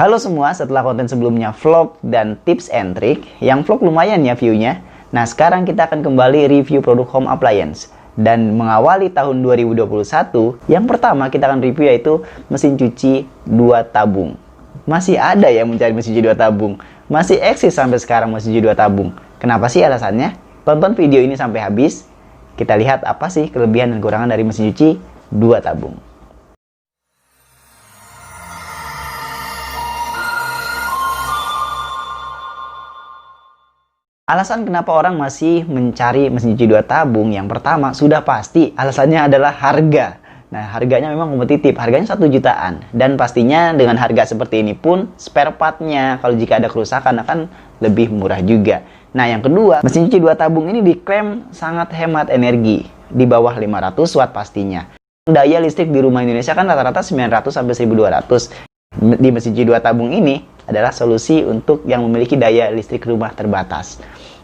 Halo semua, setelah konten sebelumnya vlog dan tips and trick, yang vlog lumayan ya view-nya. Nah, sekarang kita akan kembali review produk home appliance. Dan mengawali tahun 2021, yang pertama kita akan review yaitu mesin cuci 2 tabung. Masih ada yang mencari mesin cuci 2 tabung. Masih eksis sampai sekarang mesin cuci 2 tabung. Kenapa sih alasannya? Tonton video ini sampai habis. Kita lihat apa sih kelebihan dan kekurangan dari mesin cuci 2 tabung. Alasan kenapa orang masih mencari mesin cuci 2 tabung, yang pertama sudah pasti alasannya adalah harga. Nah, harganya memang kompetitif, harganya 1 jutaan. Dan pastinya dengan harga seperti ini pun spare partnya kalau jika ada kerusakan akan lebih murah juga. Nah, yang kedua, mesin cuci 2 tabung ini diklaim sangat hemat energi, di bawah 500 watt pastinya. Daya listrik di rumah Indonesia kan rata-rata 900 sampai 1200. Di mesin cuci 2 tabung ini adalah solusi untuk yang memiliki daya listrik rumah terbatas.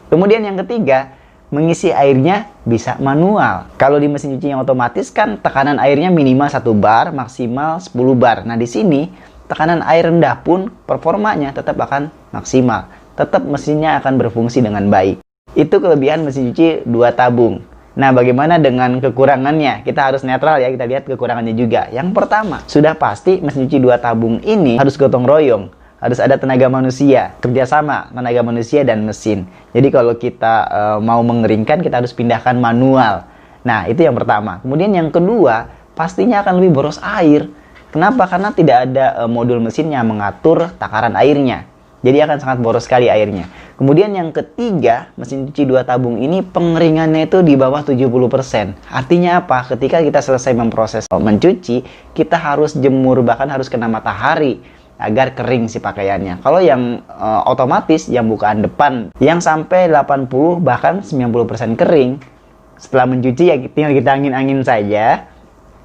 Kemudian yang ketiga, mengisi airnya bisa manual. Kalau di mesin cuci yang otomatis kan tekanan airnya minimal 1 bar, maksimal 10 bar. Nah, di sini tekanan air rendah pun performanya tetap akan maksimal. Tetap mesinnya akan berfungsi dengan baik. Itu kelebihan mesin cuci 2 tabung. Nah, bagaimana dengan kekurangannya? Kita harus netral ya, kita lihat kekurangannya juga. Yang pertama, sudah pasti mesin cuci 2 tabung ini harus gotong royong. Harus ada tenaga manusia, kerjasama tenaga manusia dan mesin. Jadi kalau kita mau mengeringkan, kita harus pindahkan manual. Nah, itu yang pertama. Kemudian yang kedua, pastinya akan lebih boros air. Kenapa? Karena tidak ada modul mesin yang mengatur takaran airnya. Jadi akan sangat boros sekali airnya. Kemudian yang ketiga, mesin cuci 2 tabung ini pengeringannya itu di bawah 70%. Artinya apa? Ketika kita selesai memproses mencuci, kita harus jemur, bahkan harus kena matahari agar kering si pakaiannya. Kalau yang otomatis, yang bukaan depan, yang sampai 80 bahkan 90% kering, setelah mencuci ya tinggal kita angin-angin saja.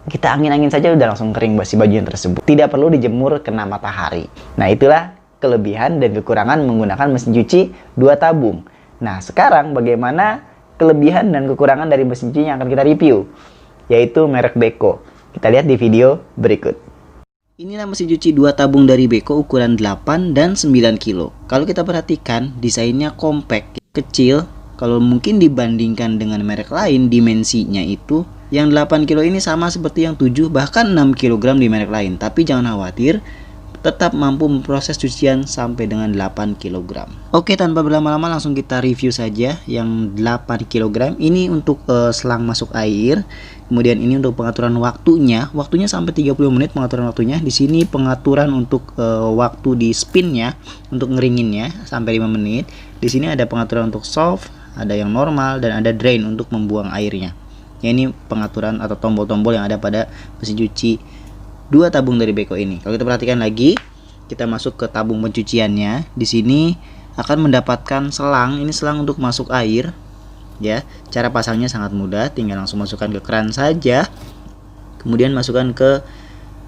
Kita angin-angin saja udah langsung kering si baju yang tersebut. Tidak perlu dijemur kena matahari. Nah, itulah kelebihan dan kekurangan menggunakan mesin cuci 2 tabung. Nah, sekarang bagaimana kelebihan dan kekurangan dari mesin cuci yang akan kita review, yaitu merek Beko. Kita lihat di video berikut. Inilah mesin cuci 2 tabung dari Beko ukuran 8 dan 9 kilo. Kalau kita perhatikan, desainnya compact, kecil. Kalau mungkin dibandingkan dengan merek lain, dimensinya itu yang 8 kilo ini sama seperti yang 7 bahkan 6 kg di merek lain. Tapi jangan khawatir, tetap mampu memproses cucian sampai dengan 8 kg. Oke, tanpa berlama-lama langsung kita review saja yang 8 kg. Ini untuk selang masuk air. Kemudian ini untuk pengaturan waktunya. Waktunya sampai 30 menit pengaturan waktunya. Di sini pengaturan untuk waktu di spinnya, untuk ngeringinnya sampai 5 menit. Di sini ada pengaturan untuk soft, ada yang normal dan ada drain untuk membuang airnya. Ya, ini pengaturan atau tombol-tombol yang ada pada mesin cuci 2 tabung dari Beko ini. Kalau kita perhatikan lagi, kita masuk ke tabung pencuciannya. Di sini akan mendapatkan selang. Ini selang untuk masuk air. Ya, cara pasangnya sangat mudah, tinggal langsung masukkan ke keran saja. Kemudian masukkan ke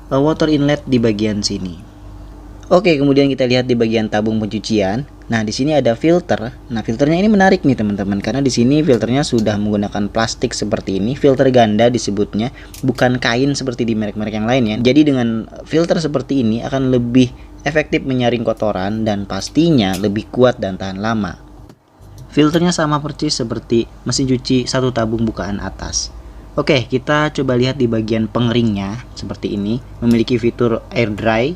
water inlet di bagian sini. Oke, kemudian kita lihat di bagian tabung pencucian. Nah, di sini ada filter. Nah, filternya ini menarik nih teman-teman, karena di sini filternya sudah menggunakan plastik seperti ini, filter ganda disebutnya, bukan kain seperti di merek-merek yang lain ya. Jadi dengan filter seperti ini akan lebih efektif menyaring kotoran dan pastinya lebih kuat dan tahan lama. Filternya sama persis seperti mesin cuci 1 tabung bukaan atas. Oke, kita coba lihat di bagian pengeringnya seperti ini, memiliki fitur air dry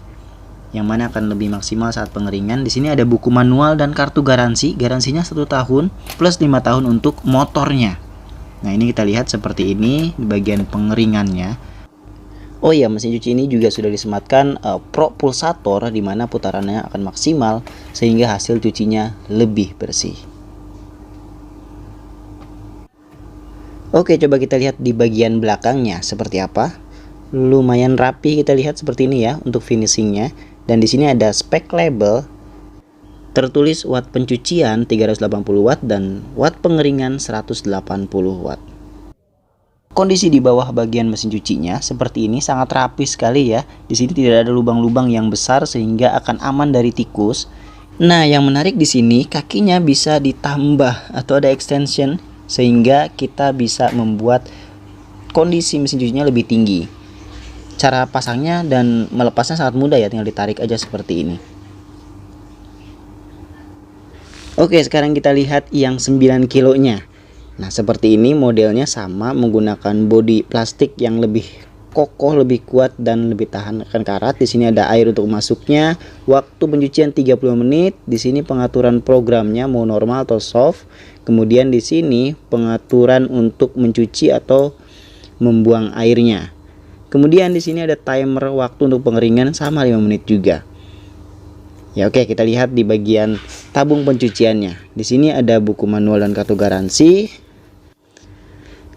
yang mana akan lebih maksimal saat pengeringan. Di sini ada buku manual dan kartu garansi. Garansinya 1 tahun plus 5 tahun untuk motornya. Nah, ini kita lihat seperti ini di bagian pengeringannya. Oh iya, mesin cuci ini juga sudah disematkan propulsator di mana putarannya akan maksimal sehingga hasil cucinya lebih bersih. Oke, coba kita lihat di bagian belakangnya seperti apa. Lumayan rapi kita lihat seperti ini ya untuk finishingnya. Dan di sini ada spek label, tertulis watt pencucian 380 watt dan watt pengeringan 180 watt. Kondisi di bawah bagian mesin cucinya seperti ini, sangat rapi sekali ya. Di sini tidak ada lubang-lubang yang besar sehingga akan aman dari tikus. Nah, yang menarik di sini kakinya bisa ditambah atau ada extension sehingga kita bisa membuat kondisi mesin cucinya lebih tinggi. Cara pasangnya dan melepasnya sangat mudah ya, tinggal ditarik aja seperti ini. Oke, sekarang kita lihat yang 9 kilonya. Nah, seperti ini modelnya sama, menggunakan bodi plastik yang lebih kokoh, lebih kuat dan lebih tahan akan karat. Di sini ada air untuk masuknya. Waktu pencucian 30 menit. Di sini pengaturan programnya mau normal atau soft. Kemudian di sini pengaturan untuk mencuci atau membuang airnya. Kemudian di sini ada timer waktu untuk pengeringan sama 5 menit juga. Ya oke, kita lihat di bagian tabung pencuciannya. Di sini ada buku manual dan kartu garansi.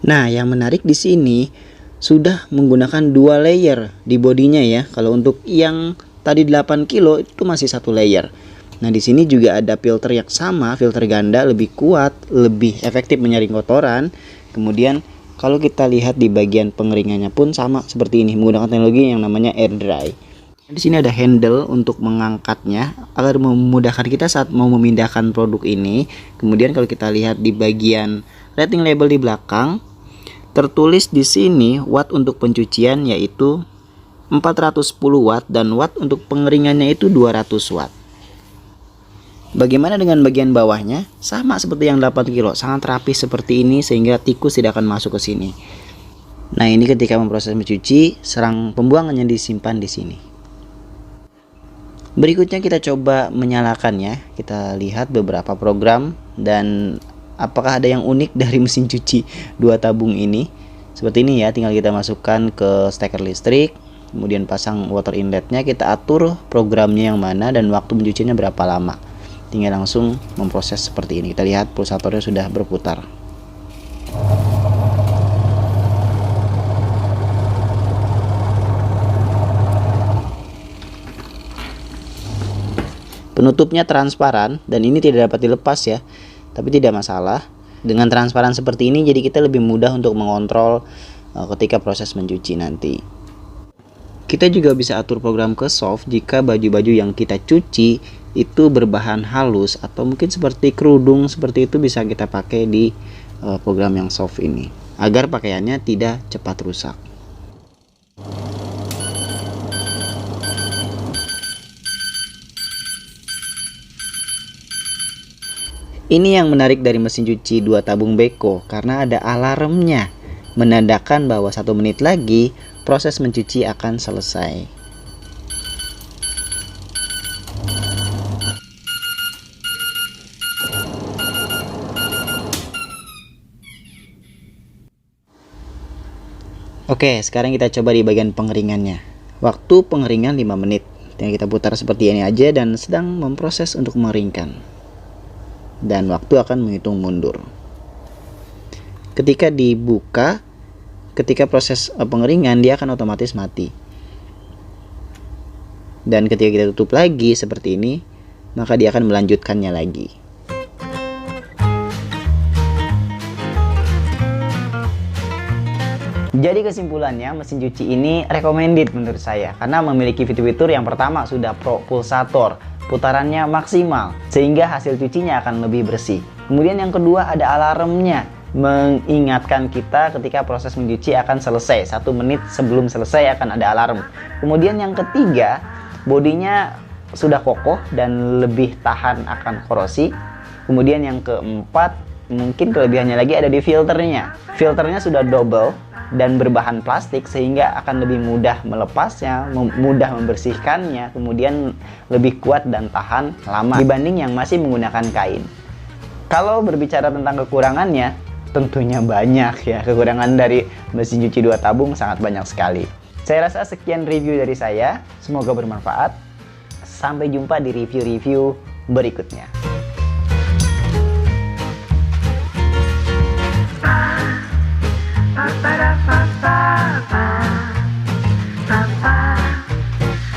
Nah, yang menarik di sini sudah menggunakan 2 layer di bodinya ya. Kalau untuk yang tadi 8 kilo itu masih 1 layer. Nah, di sini juga ada filter yang sama, filter ganda, lebih kuat, lebih efektif menyaring kotoran. Kemudian kalau kita lihat di bagian pengeringannya pun sama seperti ini, menggunakan teknologi yang namanya air dry. Di sini ada handle untuk mengangkatnya agar memudahkan kita saat mau memindahkan produk ini. Kemudian kalau kita lihat di bagian rating label di belakang, tertulis di sini watt untuk pencucian yaitu 410 watt dan watt untuk pengeringannya itu 200 watt. Bagaimana dengan bagian bawahnya? Sama seperti yang 8 kilo, sangat rapi seperti ini sehingga tikus tidak akan masuk ke sini. Nah, ini ketika memproses mencuci, serang pembuangannya disimpan di sini. Berikutnya kita coba menyalakannya. Kita lihat beberapa program dan apakah ada yang unik dari mesin cuci 2 tabung ini. Seperti ini ya, tinggal kita masukkan ke steker listrik, kemudian pasang water inletnya, kita atur programnya yang mana dan waktu mencucinya berapa lama. Tinggal langsung memproses seperti ini. Kita lihat pulsatornya sudah berputar. Penutupnya transparan dan ini tidak dapat dilepas ya, tapi tidak masalah. Dengan transparan seperti ini jadi kita lebih mudah untuk mengontrol ketika proses mencuci nanti. Kita juga bisa atur program ke soft jika baju-baju yang kita cuci itu berbahan halus atau mungkin seperti kerudung, seperti itu bisa kita pakai di program yang soft ini agar pakaiannya tidak cepat rusak. Ini yang menarik dari mesin cuci 2 tabung Beko karena ada alarmnya, menandakan bahwa 1 menit lagi proses mencuci akan selesai. Oke, sekarang kita coba di bagian pengeringannya. Waktu pengeringan 5 menit. Tinggal kita putar seperti ini aja dan sedang memproses untuk mengeringkan. Dan waktu akan menghitung mundur. Ketika dibuka, ketika proses pengeringan dia akan otomatis mati. Dan ketika kita tutup lagi seperti ini, maka dia akan melanjutkannya lagi. Jadi kesimpulannya, mesin cuci ini recommended menurut saya karena memiliki fitur-fitur yang pertama sudah propulsator, putarannya maksimal sehingga hasil cucinya akan lebih bersih. Kemudian yang kedua ada alarmnya, mengingatkan kita ketika proses mencuci akan selesai. 1 menit sebelum selesai akan ada alarm. Kemudian yang ketiga, bodinya sudah kokoh dan lebih tahan akan korosi. Kemudian yang keempat, mungkin kelebihannya lagi ada di filternya. Filternya sudah double dan berbahan plastik sehingga akan lebih mudah melepasnya, mudah membersihkannya, kemudian lebih kuat dan tahan lama dibanding yang masih menggunakan kain. Kalau berbicara tentang kekurangannya, tentunya banyak ya. Kekurangan dari mesin cuci 2 tabung sangat banyak sekali. Saya rasa sekian review dari saya, semoga bermanfaat. Sampai jumpa di review-review berikutnya.